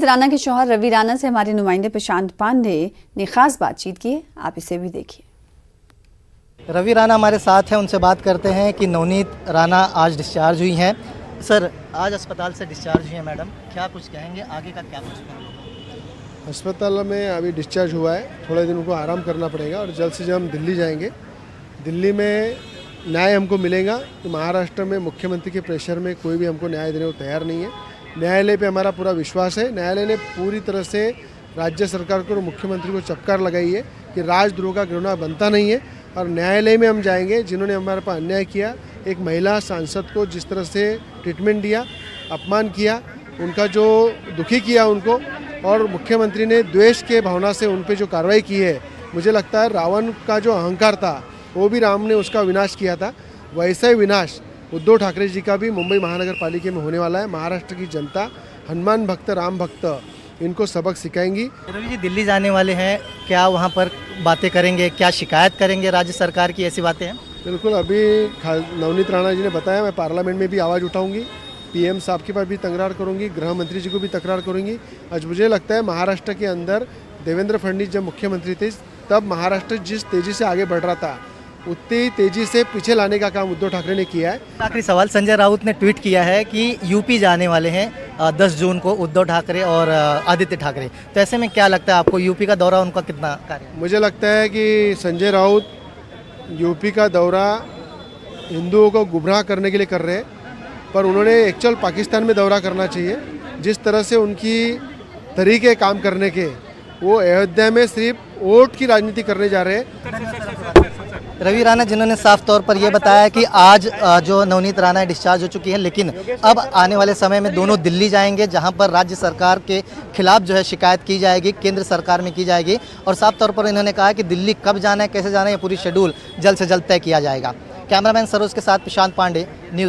राणा के शौहर रवि राणा से हमारे नुमाइंदे प्रशांत पांडे ने खास बातचीत की है, आप इसे भी देखिए। रवि राणा हमारे साथ हैं, उनसे बात करते हैं कि नवनीत राणा आज डिस्चार्ज हुई हैं। सर, आज अस्पताल से डिस्चार्ज हुई हैं मैडम, क्या कुछ कहेंगे, आगे का क्या कुछ कहेंगे? अस्पताल में अभी डिस्चार्ज हुआ है, थोड़े दिन उनको आराम करना पड़ेगा और जल्द से जल्द हम दिल्ली जाएंगे। दिल्ली में न्याय हमको मिलेगा कि महाराष्ट्र में मुख्यमंत्री के प्रेशर में कोई भी हमको न्याय देने को तैयार नहीं है। न्यायालय पे हमारा पूरा विश्वास है। न्यायालय ने पूरी तरह से राज्य सरकार को और मुख्यमंत्री को चपकार लगाई है कि राजद्रोह का गुनाह बनता नहीं है और न्यायालय में हम जाएंगे। जिन्होंने हमारे पास अन्याय किया, एक महिला सांसद को जिस तरह से ट्रीटमेंट दिया, अपमान किया, उनका जो दुखी किया उनको, और मुख्यमंत्री ने द्वेष के भावना से उन पर जो कार्रवाई की है, मुझे लगता है रावण का जो अहंकार था वो भी राम ने उसका विनाश किया था, वैसा ही विनाश उद्धव ठाकरे जी का भी मुंबई महानगर पालिका में होने वाला है। महाराष्ट्र की जनता हनुमान भक्त, राम भक्त इनको सबक सिखाएंगी। रवि जी दिल्ली जाने वाले हैं, क्या वहाँ पर बातें करेंगे, क्या शिकायत करेंगे राज्य सरकार की, ऐसी बातें हैं? बिल्कुल, अभी नवनीत राणा जी ने बताया, मैं पार्लियामेंट में भी आवाज़ उठाऊंगी, पीएम साहब के पास भी तकरार करूंगी, गृह मंत्री जी को भी तकरार करूंगी। आज मुझे लगता है महाराष्ट्र के अंदर देवेंद्र फडणवीस जब मुख्यमंत्री थे तब महाराष्ट्र जिस तेज़ी से आगे बढ़ रहा था उतनी तेजी से पीछे लाने का काम उद्धव ठाकरे ने किया है। आखिरी सवाल, संजय राउत ने ट्वीट किया है कि यूपी जाने वाले हैं 10 जून को उद्धव ठाकरे और आदित्य ठाकरे, तो ऐसे में क्या लगता है आपको, यूपी का दौरा उनका कितना कार्य है? मुझे लगता है कि संजय राउत यूपी का दौरा हिंदुओं को गुमराह करने के लिए कर रहे हैं, पर उन्होंने एक्चुअल पाकिस्तान में दौरा करना चाहिए। जिस तरह से उनकी तरीके काम करने के, वो अयोध्या में सिर्फ वोट की राजनीति करने जा रहे हैं। रवि राणा जिन्होंने साफ तौर पर यह बताया कि आज जो नवनीत राणा डिस्चार्ज हो चुकी है, लेकिन अब आने वाले समय में दोनों दिल्ली जाएंगे, जहां पर राज्य सरकार के खिलाफ जो है शिकायत की जाएगी, केंद्र सरकार में की जाएगी, और साफ तौर पर इन्होंने कहा कि दिल्ली कब जाना है, कैसे जाना है, ये पूरी शेड्यूल जल्द से जल्द तय किया जाएगा। कैमरामैन सरोज के साथ प्रशांत पांडे, न्यूज़ 18।